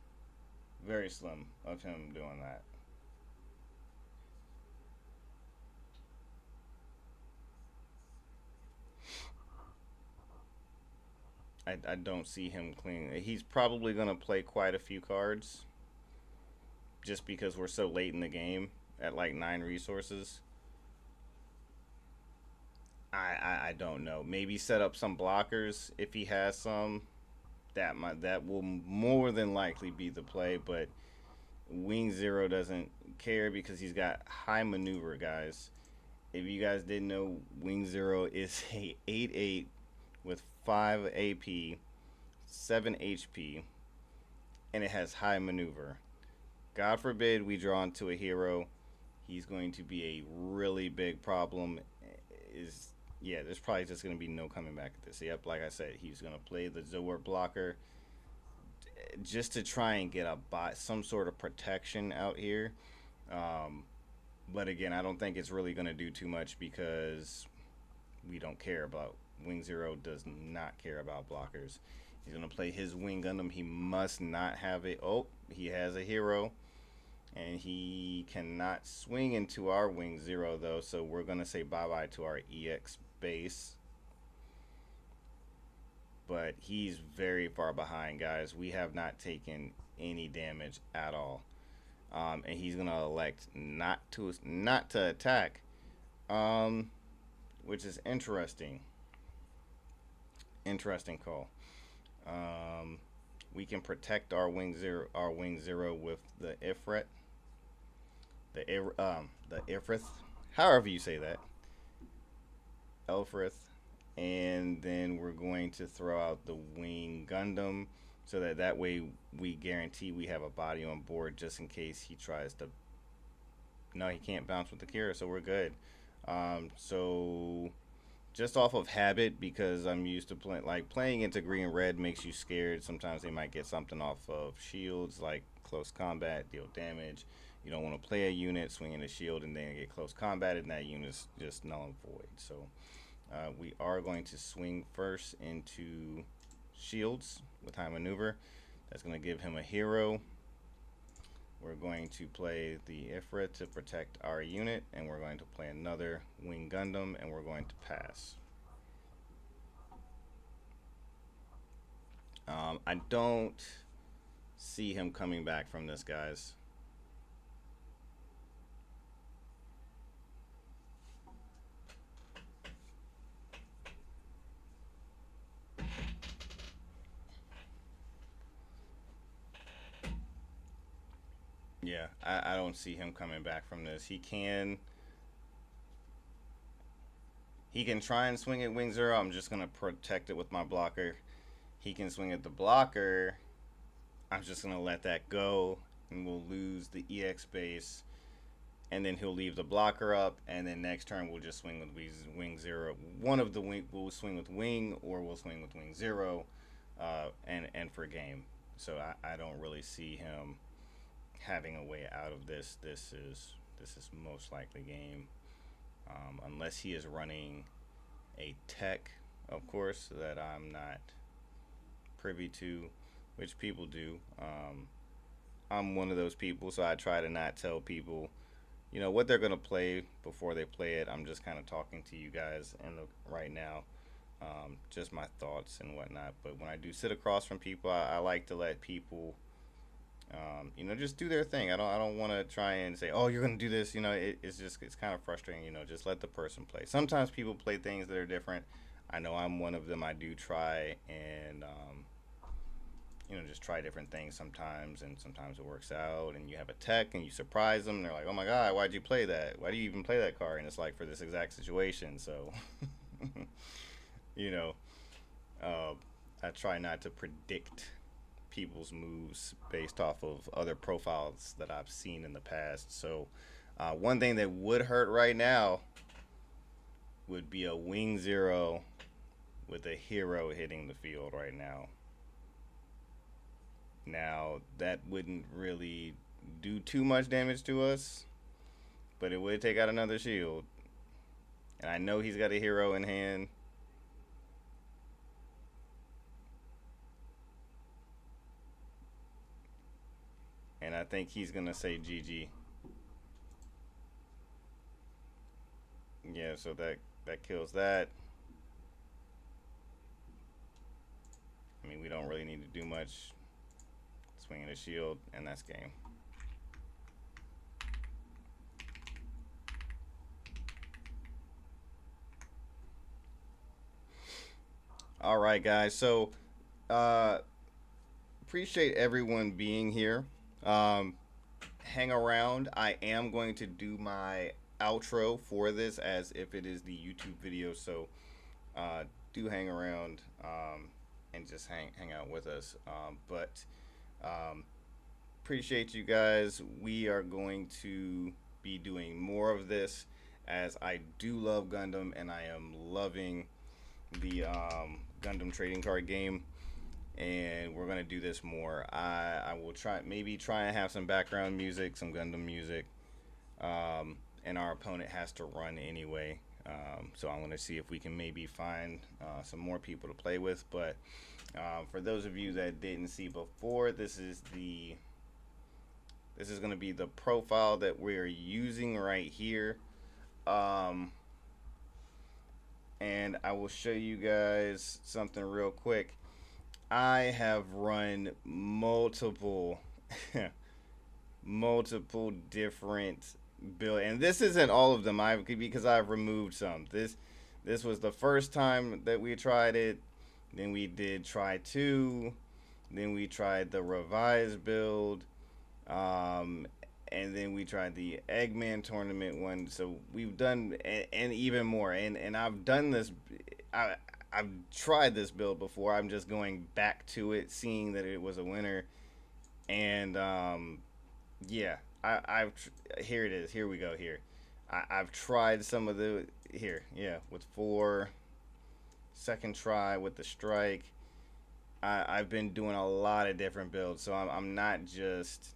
Very slim of him doing that. I don't see him cleaning. He's probably going to play quite a few cards just because we're so late in the game at like 9 resources. I don't know. Maybe set up some blockers if he has some. That will more than likely be the play, but Wing Zero doesn't care because he's got high maneuver, guys. If you guys didn't know, Wing Zero is a 8/8 with 5 AP, 7 HP, and it has high maneuver. God forbid we draw into a hero, he's going to be a really big problem. Yeah, there's probably just going to be no coming back at this. Yep, like I said, he's going to play the Zor blocker just to try and get some sort of protection out here. But again, I don't think it's really going to do too much because we don't care about. Wing Zero does not care about blockers. He's going to play his Wing Gundam. He must not have it. Oh, he has a hero. And he cannot swing into our Wing Zero, though. So we're going to say bye-bye to our EX base. But he's very far behind, guys. We have not taken any damage at all. And he's going to elect not to attack. Which is interesting. Interesting call. We can protect our Wing Zero with the Ifrit. The Ifrith, however you say that. Elfrith. and then we're going to throw out the wing Gundam so that way we guarantee we have a body on board just in case he tries to. No, he can't bounce with the Kira, so we're good. So just off of habit, because I'm used to playing into green and red makes you scared. Sometimes they might get something off of shields, like close combat, deal damage. You don't want to play a unit swinging a shield and then get close combated, and that unit's just null and void. So we are going to swing first into shields with high maneuver. That's going to give him a hero. We're going to play the Ifrit to protect our unit, and we're going to play another Wing Gundam, and we're going to pass. I don't see him coming back from this, guys. Yeah, I don't see him coming back from this. He can try and swing at wing zero. I'm just gonna protect it with my blocker. He can swing at the blocker. I'm just gonna let that go, and we'll lose the EX base, and then he'll leave the blocker up, and then next turn we'll just swing with wing zero. One of the wing will swing with wing, or we'll swing with wing zero, and for game. So I don't really see him having a way out of this. This is most likely game, unless he is running a tech, of course, that I'm not privy to, which people do. I'm one of those people, so I try to not tell people, what they're gonna play before they play it. I'm just kind of talking to you guys right now, just my thoughts and whatnot. But when I do sit across from people, I like to let people just do their thing. I don't want to try and say, oh, you're gonna do this. It's kind of frustrating. Just let the person play. Sometimes people play things that are different. I know I'm one of them. I do try and just try different things sometimes, and sometimes it works out. And you have a tech and you surprise them. And they're like, oh my god, why'd you play that? Why do you even play that card? And it's like for this exact situation. So I try not to predict people's moves based off of other profiles that I've seen in the past. So one thing that would hurt right now would be a wing zero with a hero hitting the field right now. Now that wouldn't really do too much damage to us, but it would take out another shield. And I know he's got a hero in hand. And I think he's gonna say GG. Yeah, so that kills that. I mean, we don't really need to do much. Swinging a shield, and that's game. All right, guys. So, appreciate everyone being here. Hang around. I am going to do my outro for this as if it is the YouTube video. So, do hang around and just hang out with us. Appreciate you guys. We are going to be doing more of this, as I do love Gundam and I am loving the Gundam trading card game, and we're gonna do this more. I will try and have some background music, some Gundam music, and our opponent has to run anyway. So I'm gonna see if we can maybe find some more people to play with. But for those of you that didn't see before, this is going to be the profile that we're using right here. And I will show you guys something real quick. I have run multiple different builds, and this isn't all of them. Because I've removed some. This was the first time that we tried it. Then we did try 2. Then we tried the revised build. and then we tried the Eggman tournament one. So we've done and even more. And I've done this. I I've tried this build before. I'm just going back to it, seeing that it was a winner, and yeah, here it is. Here we go. Here, I've tried some of the here. Yeah, with four second try with the strike. I've been doing a lot of different builds, so I'm not just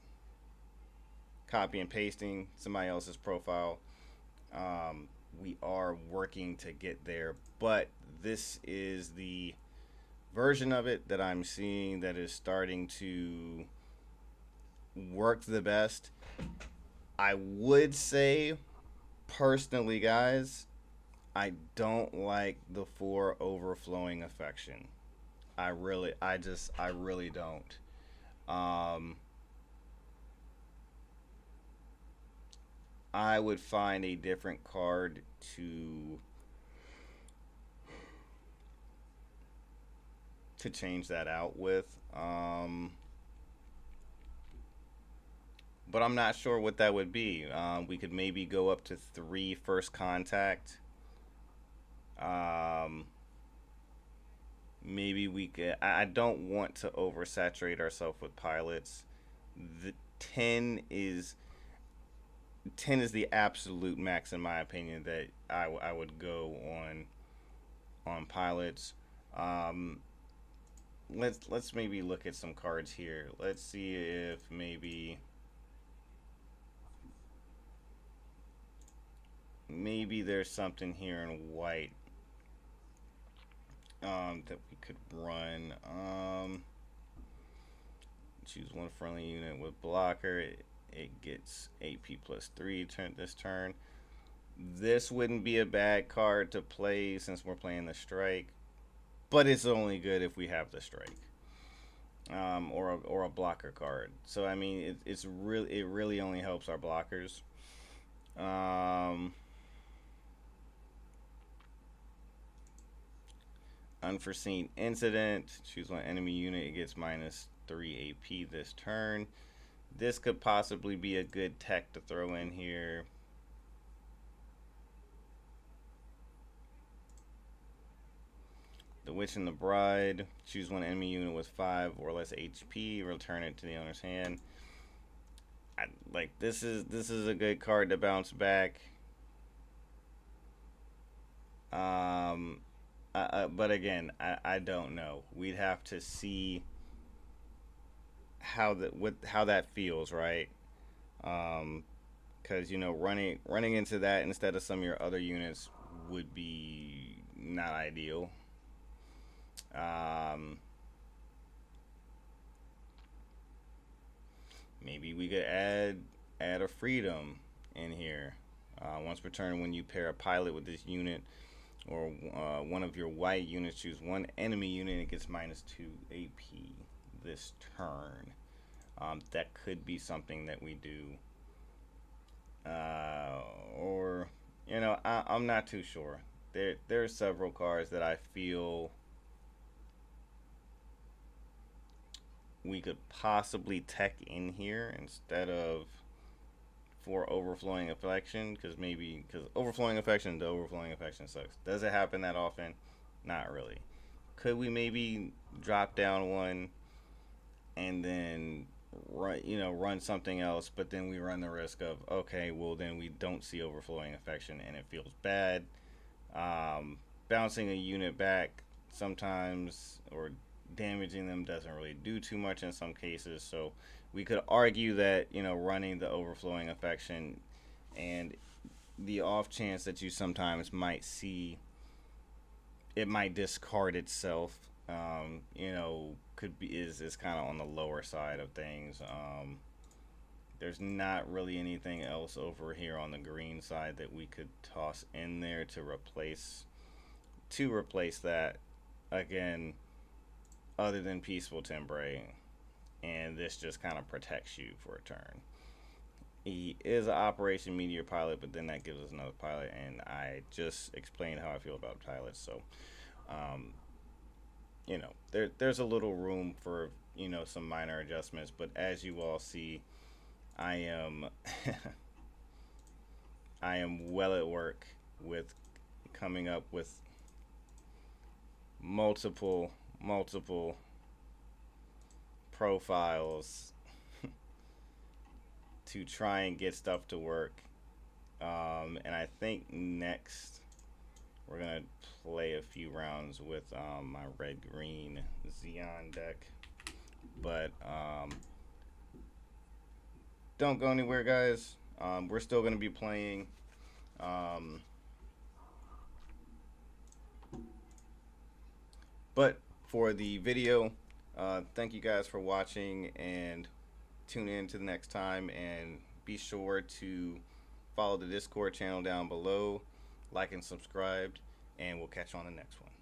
copy and pasting somebody else's profile. We are working to get there, but this is the version of it that I'm seeing that is starting to work the best. I would say, personally, guys, I don't like the four overflowing affection. I really don't. Um, I would find a different card to change that out with. But I'm not sure what that would be. We could maybe go up to three first contact. Um, Maybe we could. I don't want to oversaturate ourselves with pilots. The 10 is the absolute max in my opinion that I would go on pilots. Um, let's maybe look at some cards here. Let's see if maybe there's something here in white that we could run. Choose one friendly unit with blocker. It gets AP plus 3 this turn. This wouldn't be a bad card to play since we're playing the strike, but it's only good if we have the strike, or a blocker card. So I mean, it really only helps our blockers. Um, Unforeseen incident. Choose one enemy unit. It gets minus 3 AP this turn. This could possibly be a good tech to throw in here. The Witch and the Bride. Choose one enemy unit with 5 or less HP. Return it to the owner's hand. This is a good card to bounce back. But again, I don't know. We'd have to see how that feels, right? Because running into that instead of some of your other units would be not ideal. Maybe we could add a freedom in here. Once per turn, when you pair a pilot with this unit or one of your white units, choose one enemy unit and it gets minus 2 AP this turn. That could be something that we do. Or, I'm not too sure. There are several cards that I feel we could possibly tech in here instead of for overflowing affection, because overflowing affection, the overflowing affection sucks. Does it happen that often? Not really. Could we maybe drop down one and then run something else, but then we run the risk of, okay, well then we don't see overflowing affection and it feels bad. Bouncing a unit back sometimes or damaging them doesn't really do too much in some cases, so we could argue that running the overflowing affection and the off chance that you sometimes might see it might discard itself, could be is kind of on the lower side of things. There's not really anything else over here on the green side that we could toss in there to replace that again, other than Peaceful Timbre, and this just kind of protects you for a turn. He is an Operation Meteor pilot, but then that gives us another pilot, and I just explained how I feel about pilots, so there's a little room for some minor adjustments, but as you all see, I am I am well at work with coming up with multiple profiles to try and get stuff to work. And I think next we're gonna play a few rounds with my red green Xeon deck. But don't go anywhere, guys. We're still gonna be playing. Um, but for the video, thank you guys for watching, and tune in to the next time, and be sure to follow the Discord channel down below, like and subscribe, and we'll catch you on the next one.